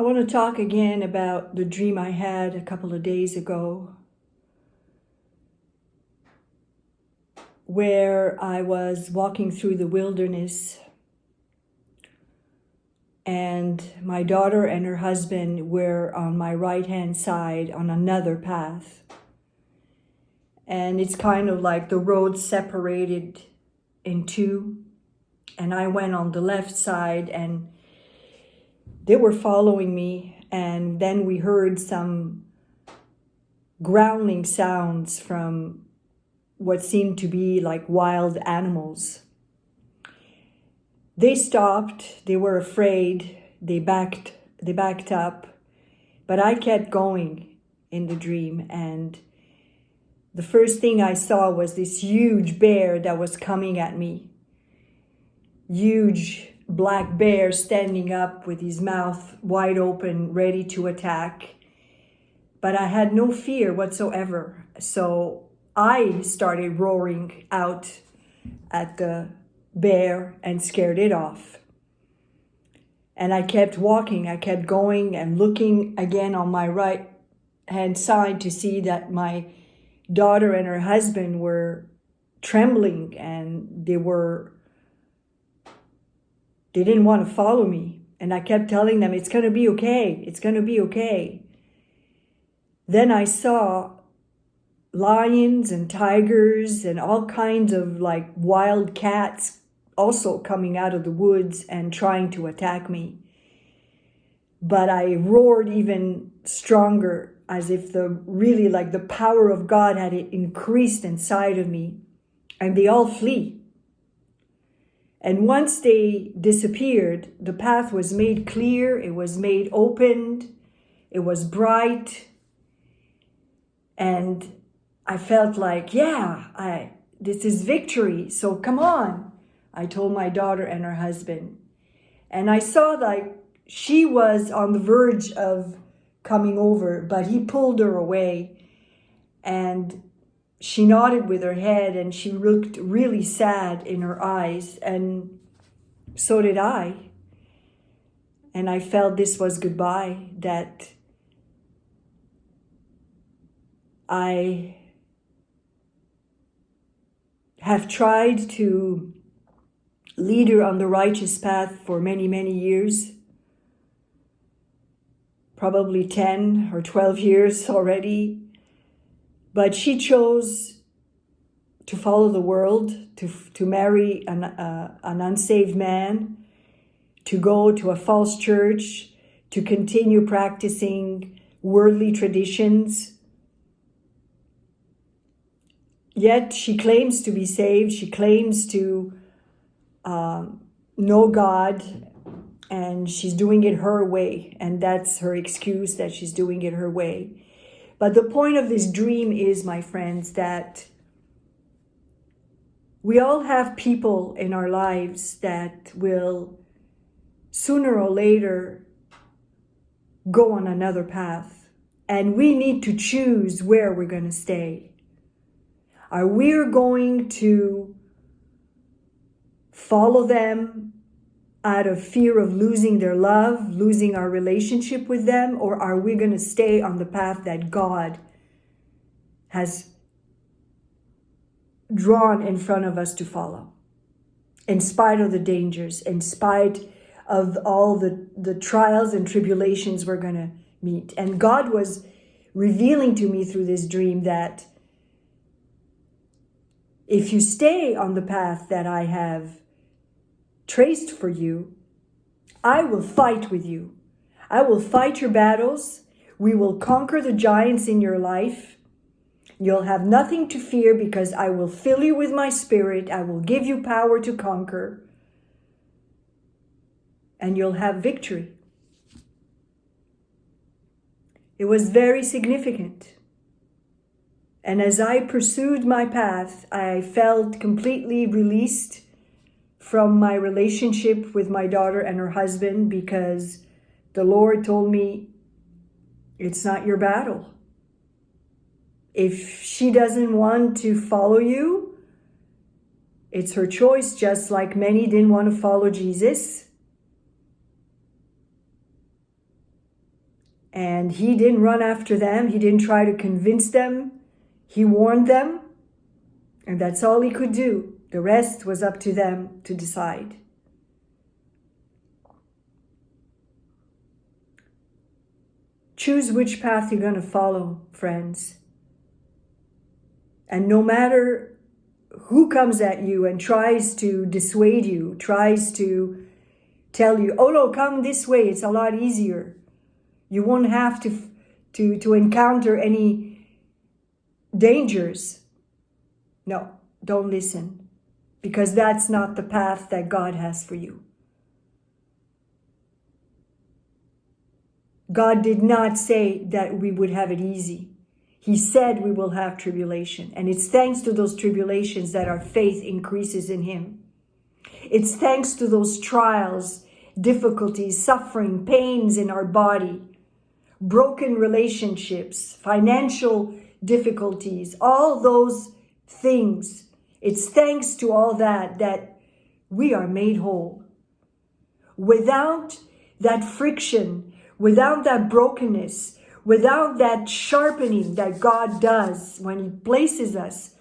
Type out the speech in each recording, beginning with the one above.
I want to talk again about the dream I had a couple of days ago, where I was walking through the wilderness and my daughter and her husband were on my right-hand side on another path. And it's kind of like the road separated in two, and I went on the left side and they were following me, and then we heard some growling sounds from what seemed to be like wild animals. They stopped, they were afraid, they backed up, but I kept going in the dream, and the first thing I saw was this huge bear that was coming at me. Huge black bear standing up with his mouth wide open, ready to attack. But I had no fear whatsoever. So I started roaring out at the bear and scared it off. And I kept walking, I kept going and looking again on my right hand side to see that my daughter and her husband were trembling and they didn't want to follow me. And I kept telling them, it's going to be okay. It's going to be okay. Then I saw lions and tigers and all kinds of like wild cats also coming out of the woods and trying to attack me. But I roared even stronger, as if the power of God had increased inside of me, and they all flee. And once they disappeared, the path was made clear, it was made opened, it was bright. And I felt like, this is victory, so come on, I told my daughter and her husband. And I saw like she was on the verge of coming over, but he pulled her away. And she nodded with her head and she looked really sad in her eyes, and so did I. And I felt this was goodbye, that I have tried to lead her on the righteous path for many, many years, probably 10 or 12 years already. But she chose to follow the world, to marry an unsaved man, to go to a false church, to continue practicing worldly traditions. Yet she claims to be saved, she claims to know God, and she's doing it her way, and that's her excuse, that she's doing it her way. But the point of this dream is, my friends, that we all have people in our lives that will sooner or later go on another path. And we need to choose where we're going to stay. Are we going to follow them out of fear of losing their love, losing our relationship with them, or are we going to stay on the path that God has drawn in front of us to follow, in spite of the dangers, in spite of all the trials and tribulations we're going to meet? And God was revealing to me through this dream that if you stay on the path that I have traced for you, I will fight with you. I will fight your battles. We will conquer the giants in your life. You'll have nothing to fear because I will fill you with my spirit. I will give you power to conquer. And you'll have victory. It was very significant. And as I pursued my path, I felt completely released from my relationship with my daughter and her husband, because the Lord told me, it's not your battle. If she doesn't want to follow you, it's her choice, just like many didn't want to follow Jesus. And he didn't run after them. He didn't try to convince them. He warned them. And that's all he could do. The rest was up to them to decide. Choose which path you're going to follow, friends. And no matter who comes at you and tries to dissuade you, tries to tell you, oh no, come this way, it's a lot easier. You won't have to encounter any dangers. No, don't listen, because that's not the path that God has for you. God did not say that we would have it easy. He said we will have tribulation. And it's thanks to those tribulations that our faith increases in Him. It's thanks to those trials, difficulties, suffering, pains in our body, broken relationships, financial difficulties, all those things. It's thanks to all that we are made whole. Without that friction, without that brokenness, without that sharpening that God does when He places us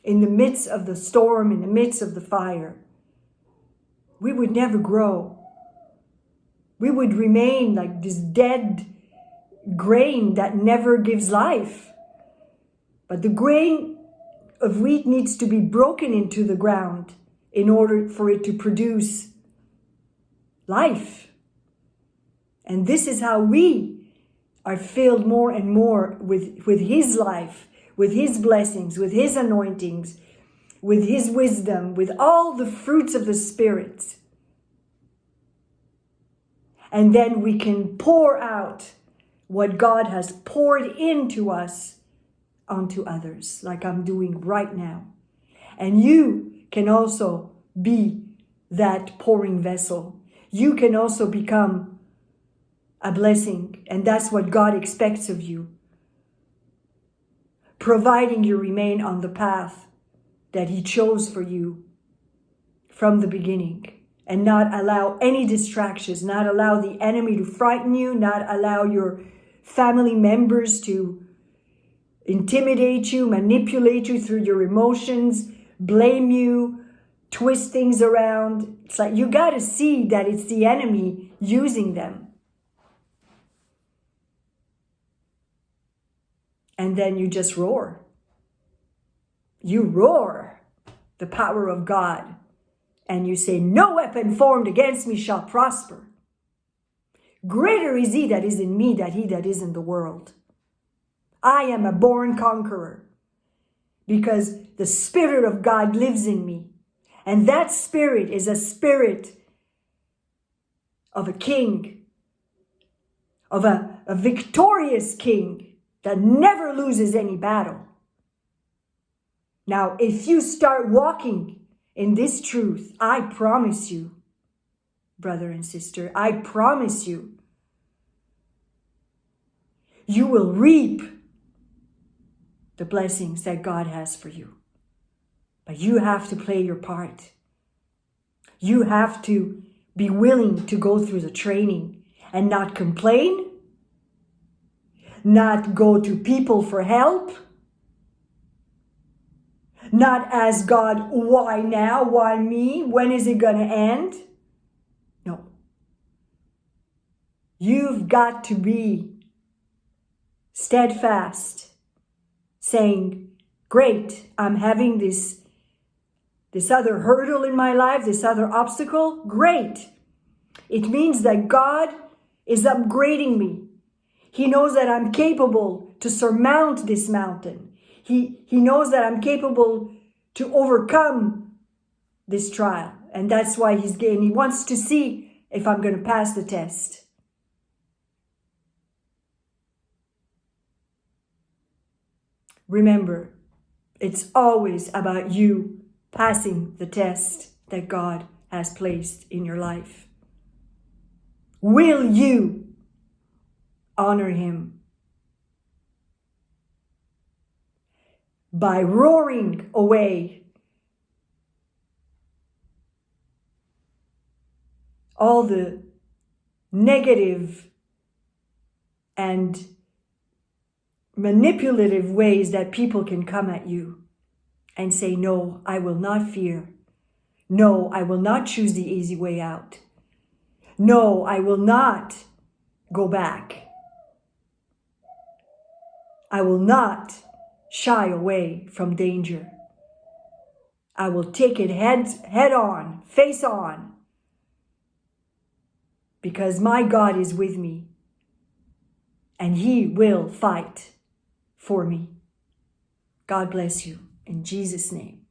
in the midst of the storm, in the midst of the fire, we would never grow. We would remain like this dead grain that never gives life. But the grain of wheat needs to be broken into the ground in order for it to produce life. And this is how we are filled more and more with His life, with His blessings, with His anointings, with His wisdom, with all the fruits of the Spirit. And then we can pour out what God has poured into us onto others, like I'm doing right now. And you can also be that pouring vessel. You can also become a blessing, and that's what God expects of you, providing you remain on the path that He chose for you from the beginning, and not allow any distractions, not allow the enemy to frighten you, not allow your family members to intimidate you, manipulate you through your emotions, blame you, twist things around. It's like you got to see that it's the enemy using them. And then you just roar. You roar the power of God. And you say, no weapon formed against me shall prosper. Greater is He that is in me than he that is in the world. I am a born conqueror because the Spirit of God lives in me. And that Spirit is a spirit of a king, of a victorious king that never loses any battle. Now, if you start walking in this truth, I promise you, brother and sister, I promise you, you will reap the blessings that God has for you. But you have to play your part. You have to be willing to go through the training and not complain, not go to people for help, not ask God, why now? Why me? When is it going to end? No. You've got to be steadfast, saying, great, I'm having this other hurdle in my life, this other obstacle. Great. It means that God is upgrading me. He knows that I'm capable to surmount this mountain. He knows that I'm capable to overcome this trial. And that's why he wants to see if I'm going to pass the test. Remember, it's always about you passing the test that God has placed in your life. Will you honor Him by roaring away all the negative and manipulative ways that people can come at you and say, no, I will not fear. No, I will not choose the easy way out. No, I will not go back. I will not shy away from danger. I will take it head on, face on, because my God is with me and He will fight for me. God bless you in Jesus' name.